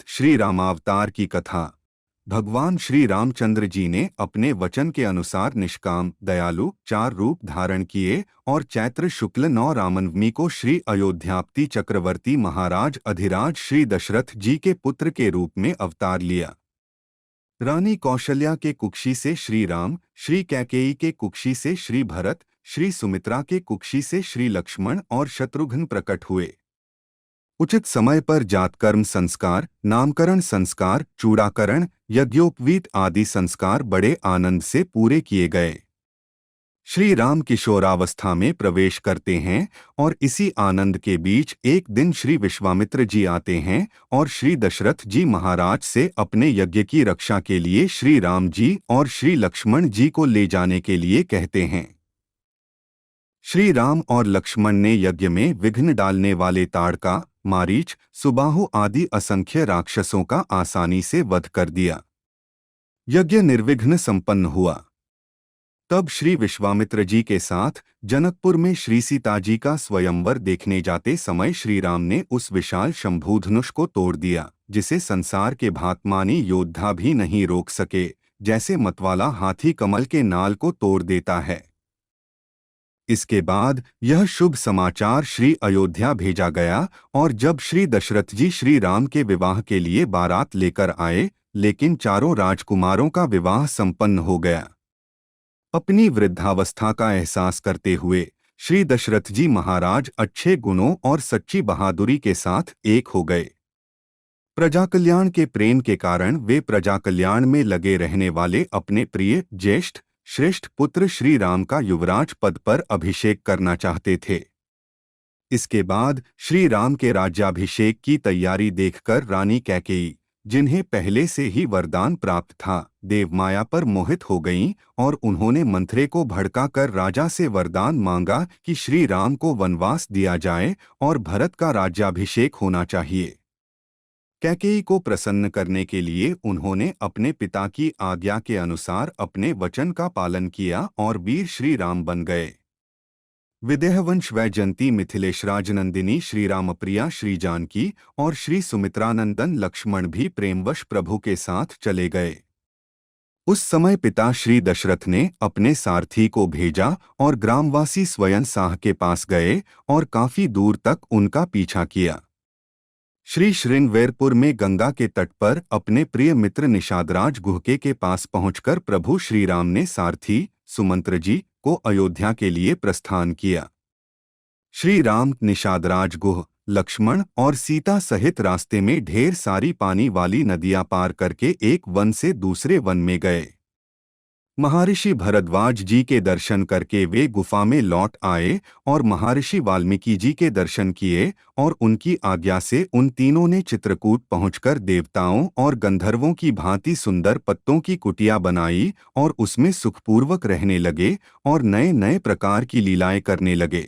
श्री रामावतार की कथा। भगवान श्री रामचंद्र जी ने अपने वचन के अनुसार निष्काम, दयालु 4 रूप धारण किए और चैत्र शुक्ल 9 रामनवमी को श्री अयोध्यापति चक्रवर्ती महाराज अधिराज श्री दशरथ जी के पुत्र के रूप में अवतार लिया। रानी कौशल्या के कुक्षी से श्री राम, श्री कैकेयी के कुक्षी से श्री भरत, श्री सुमित्रा के कुक्षी से श्री लक्ष्मण और शत्रुघ्न प्रकट हुए। उचित समय पर जातकर्म संस्कार, नामकरण संस्कार, चूड़ाकरण, यज्ञोपवीत आदि संस्कार बड़े आनंद से पूरे किए गए। श्री राम किशोरावस्था में प्रवेश करते हैं और इसी आनंद के बीच एक दिन श्री विश्वामित्र जी आते हैं और श्री दशरथ जी महाराज से अपने यज्ञ की रक्षा के लिए श्री राम जी और श्री लक्ष्मण जी को ले जाने के लिए कहते हैं। श्री राम और लक्ष्मण ने यज्ञ में विघ्न डालने वाले ताड़का, मारीच, सुबाहु आदि असंख्य राक्षसों का आसानी से वध कर दिया। यज्ञ निर्विघ्न संपन्न हुआ। तब श्री विश्वामित्र जी के साथ जनकपुर में श्री सीता जी का स्वयंवर देखने जाते समय श्री राम ने उस विशाल शंभूधनुष को तोड़ दिया, जिसे संसार के भातमानी योद्धा भी नहीं रोक सके, जैसे मतवाला हाथी कमल के नाल को तोड़ देता है। इसके बाद यह शुभ समाचार श्री अयोध्या भेजा गया और जब श्री दशरथ जी श्री राम के विवाह के लिए बारात लेकर आए, लेकिन चारों राजकुमारों का विवाह संपन्न हो गया। अपनी वृद्धावस्था का एहसास करते हुए श्री दशरथ जी महाराज अच्छे गुणों और सच्ची बहादुरी के साथ एक हो गए। प्रजा कल्याण के प्रेम के कारण वे प्रजा कल्याण में लगे रहने वाले अपने प्रिय, ज्येष्ठ, श्रेष्ठ पुत्र श्री राम का युवराज पद पर अभिषेक करना चाहते थे। इसके बाद श्री राम के राज्याभिषेक की तैयारी देखकर रानी कैकेयी, जिन्हें पहले से ही वरदान प्राप्त था, देवमाया पर मोहित हो गईं और उन्होंने मंथरे को भड़काकर राजा से वरदान मांगा कि श्री राम को वनवास दिया जाए और भरत का राज्याभिषेक होना चाहिए। कैकेयी को प्रसन्न करने के लिए उन्होंने अपने पिता की आज्ञा के अनुसार अपने वचन का पालन किया और वीर श्री राम बन गए। विदेहवंश वैजयंती मिथिलेश राजनंदिनी श्री रामप्रिया श्री जानकी और श्री सुमित्रानंदन लक्ष्मण भी प्रेमवश प्रभु के साथ चले गए। उस समय पिता श्री दशरथ ने अपने सारथी को भेजा और ग्रामवासी स्वयं साह के पास गए और काफी दूर तक उनका पीछा किया। श्री श्रृंगवेरपुर में गंगा के तट पर अपने प्रिय मित्र निषादराज गुहके के पास पहुंचकर प्रभु श्री राम ने सारथी सुमंत्र जी को अयोध्या के लिए प्रस्थान किया। श्री राम निषादराज गुह, लक्ष्मण और सीता सहित रास्ते में ढेर सारी पानी वाली नदियां पार करके एक वन से दूसरे वन में गए। महर्षि भरद्वाज जी के दर्शन करके वे गुफा में लौट आए और महर्षि वाल्मीकि जी के दर्शन किए और उनकी आज्ञा से उन तीनों ने चित्रकूट पहुंचकर देवताओं और गंधर्वों की भांति सुंदर पत्तों की कुटिया बनाई और उसमें सुखपूर्वक रहने लगे और नए नए प्रकार की लीलाएं करने लगे।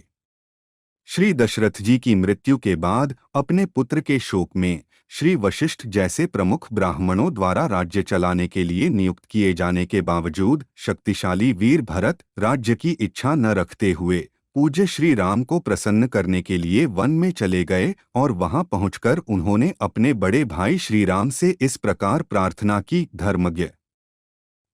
श्री दशरथ जी की मृत्यु के बाद अपने पुत्र के शोक में श्री वशिष्ठ जैसे प्रमुख ब्राह्मणों द्वारा राज्य चलाने के लिए नियुक्त किए जाने के बावजूद शक्तिशाली वीर भरत राज्य की इच्छा न रखते हुए पूज्य श्री राम को प्रसन्न करने के लिए वन में चले गए और वहां पहुंचकर उन्होंने अपने बड़े भाई श्री राम से इस प्रकार प्रार्थना की, धर्मज्ञ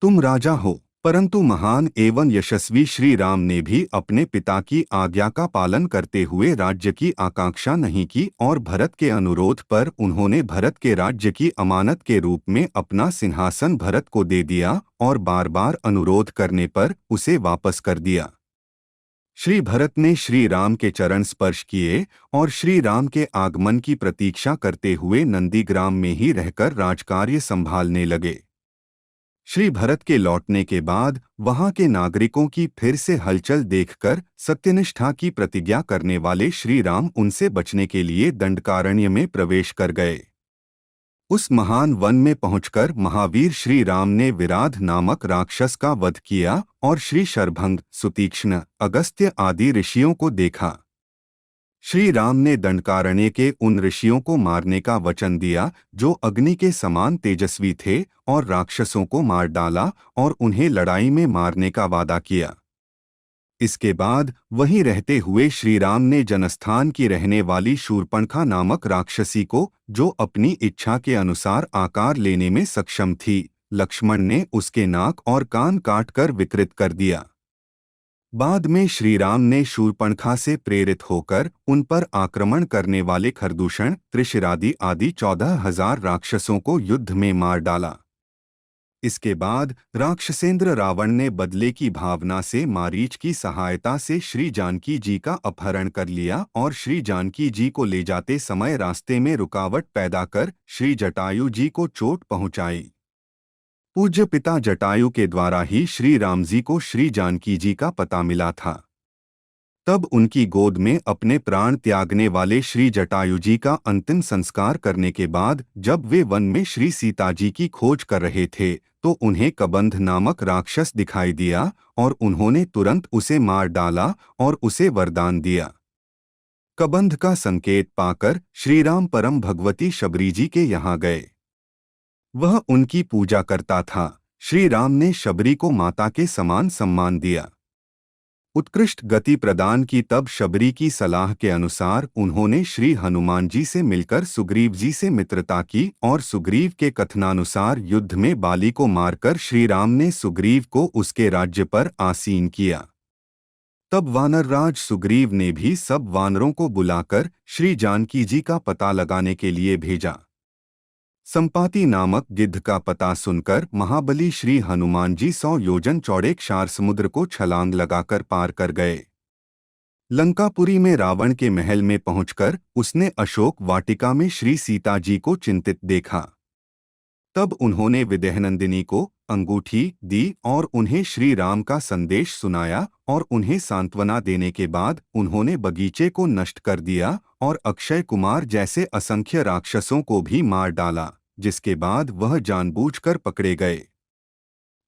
तुम राजा हो, परंतु महान एवं यशस्वी श्री राम ने भी अपने पिता की आज्ञा का पालन करते हुए राज्य की आकांक्षा नहीं की और भरत के अनुरोध पर उन्होंने भरत के राज्य की अमानत के रूप में अपना सिंहासन भरत को दे दिया और बार बार अनुरोध करने पर उसे वापस कर दिया। श्री भरत ने श्री राम के चरण स्पर्श किए और श्री राम के आगमन की प्रतीक्षा करते हुए नंदीग्राम में ही रहकर राजकार्य संभालने लगे। श्री भरत के लौटने के बाद वहां के नागरिकों की फिर से हलचल देखकर सत्यनिष्ठा की प्रतिज्ञा करने वाले श्री राम उनसे बचने के लिए दंडकारण्य में प्रवेश कर गए। उस महान वन में पहुंचकर महावीर श्री राम ने विराध नामक राक्षस का वध किया और श्री शरभंग, सुतीक्ष्ण, अगस्त्य आदि ऋषियों को देखा। श्री राम ने दंडकारण्य के उन ऋषियों को मारने का वचन दिया जो अग्नि के समान तेजस्वी थे और राक्षसों को मार डाला और उन्हें लड़ाई में मारने का वादा किया। इसके बाद वहीं रहते हुए श्री राम ने जनस्थान की रहने वाली शूर्पणखा नामक राक्षसी को, जो अपनी इच्छा के अनुसार आकार लेने में सक्षम थी, लक्ष्मण ने उसके नाक और कान काटकर विकृत कर दिया। बाद में श्री राम ने शूर्पणखा से प्रेरित होकर उन पर आक्रमण करने वाले खरदूषण, त्रिशिरादि आदि 14,000 राक्षसों को युद्ध में मार डाला। इसके बाद राक्षसेंद्र रावण ने बदले की भावना से मारीच की सहायता से श्री जानकी जी का अपहरण कर लिया और श्री जानकी जी को ले जाते समय रास्ते में रुकावट पैदा कर श्री जटायु जी को चोट पहुंचाई। पूज्य पिता जटायु के द्वारा ही श्री राम जी को श्री जानकी जी का पता मिला था। तब उनकी गोद में अपने प्राण त्यागने वाले श्री जटायु जी का अंतिम संस्कार करने के बाद जब वे वन में श्री सीता जी की खोज कर रहे थे तो उन्हें कबंध नामक राक्षस दिखाई दिया और उन्होंने तुरंत उसे मार डाला और उसे वरदान दिया। कबंध का संकेत पाकर श्री राम परम भगवती शबरी जी के यहाँ गए। वह उनकी पूजा करता था। श्री राम ने शबरी को माता के समान सम्मान दिया, उत्कृष्ट गति प्रदान की। तब शबरी की सलाह के अनुसार उन्होंने श्री हनुमान जी से मिलकर सुग्रीव जी से मित्रता की और सुग्रीव के कथनानुसार युद्ध में बाली को मारकर श्री राम ने सुग्रीव को उसके राज्य पर आसीन किया। तब वानरराज सुग्रीव ने भी सब वानरों को बुलाकर श्री जानकी जी का पता लगाने के लिए भेजा। संपाति नामक गिद्ध का पता सुनकर महाबली श्री हनुमान जी 100 योजन चौड़े क्षार समुद्र को छलांग लगाकर पार कर गए। लंकापुरी में रावण के महल में पहुंचकर उसने अशोक वाटिका में श्री सीता जी को चिंतित देखा। तब उन्होंने विदेहनंदिनी को अंगूठी दी और उन्हें श्री राम का संदेश सुनाया और उन्हें सांत्वना देने के बाद उन्होंने बगीचे को नष्ट कर दिया और अक्षय कुमार जैसे असंख्य राक्षसों को भी मार डाला, जिसके बाद वह जानबूझकर पकड़े गए।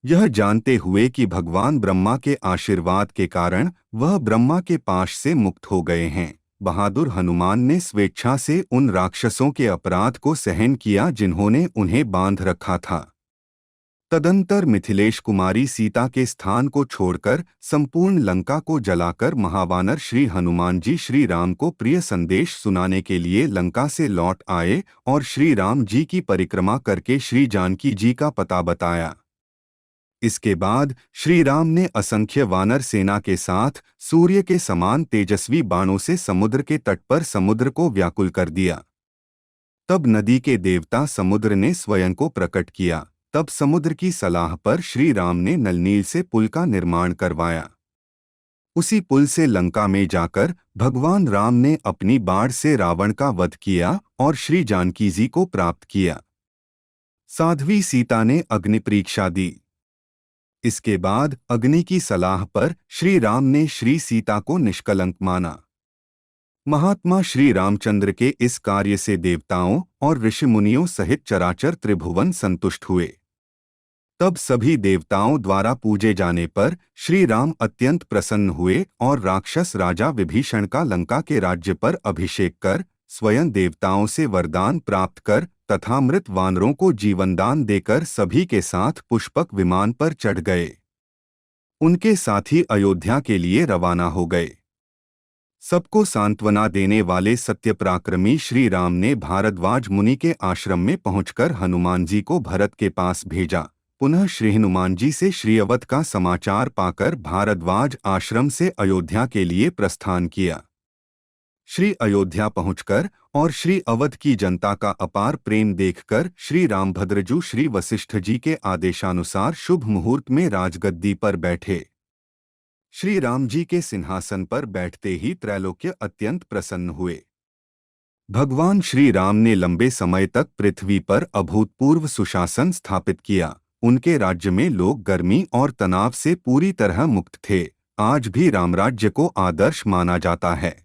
यह जानते हुए कि भगवान ब्रह्मा के आशीर्वाद के कारण वह ब्रह्मा के पाश से मुक्त हो गए हैं, बहादुर हनुमान ने स्वेच्छा से उन राक्षसों के अपराध को सहन किया जिन्होंने उन्हें बांध रखा था। तदंतर मिथिलेश कुमारी सीता के स्थान को छोड़कर संपूर्ण लंका को जलाकर महावानर श्री हनुमान जी श्री राम को प्रिय संदेश सुनाने के लिए लंका से लौट आए और श्री राम जी की परिक्रमा करके श्री जानकी जी का पता बताया। इसके बाद श्री राम ने असंख्य वानर सेना के साथ सूर्य के समान तेजस्वी बाणों से समुद्र के तट पर समुद्र को व्याकुल कर दिया। तब नदी के देवता समुद्र ने स्वयं को प्रकट किया। तब समुद्र की सलाह पर श्री राम ने नलनील से पुल का निर्माण करवाया। उसी पुल से लंका में जाकर भगवान राम ने अपनी बाण से रावण का वध किया और श्री जानकी जी को प्राप्त किया। साध्वी सीता ने अग्नि परीक्षा दी। इसके बाद अग्नि की सलाह पर श्री राम ने श्री सीता को निष्कलंक माना। महात्मा श्री रामचंद्र के इस कार्य से देवताओं और ऋषि मुनियों सहित चराचर त्रिभुवन संतुष्ट हुए। तब सभी देवताओं द्वारा पूजे जाने पर श्री राम अत्यंत प्रसन्न हुए और राक्षस राजा विभीषण का लंका के राज्य पर अभिषेक कर स्वयं देवताओं से वरदान प्राप्त कर तथा मृत वानरों को जीवनदान देकर सभी के साथ पुष्पक विमान पर चढ़ गए। उनके साथी अयोध्या के लिए रवाना हो गए। सबको सांत्वना देने वाले सत्यपराक्रमी श्री राम ने भारद्वाज मुनि के आश्रम में पहुंचकर हनुमान जी को भरत के पास भेजा। पुनः श्री हनुमान जी से श्री अवध का समाचार पाकर भारद्वाज आश्रम से अयोध्या के लिए प्रस्थान किया। श्री अयोध्या पहुंचकर और श्री अवध की जनता का अपार प्रेम देखकर श्री रामभद्रजू श्री वशिष्ठ जी के आदेशानुसार शुभ मुहूर्त में राजगद्दी पर बैठे। श्री राम जी के सिंहासन पर बैठते ही त्रैलोक्य अत्यंत प्रसन्न हुए। भगवान श्री राम ने लंबे समय तक पृथ्वी पर अभूतपूर्व सुशासन स्थापित किया। उनके राज्य में लोग गर्मी और तनाव से पूरी तरह मुक्त थे। आज भी रामराज्य को आदर्श माना जाता है।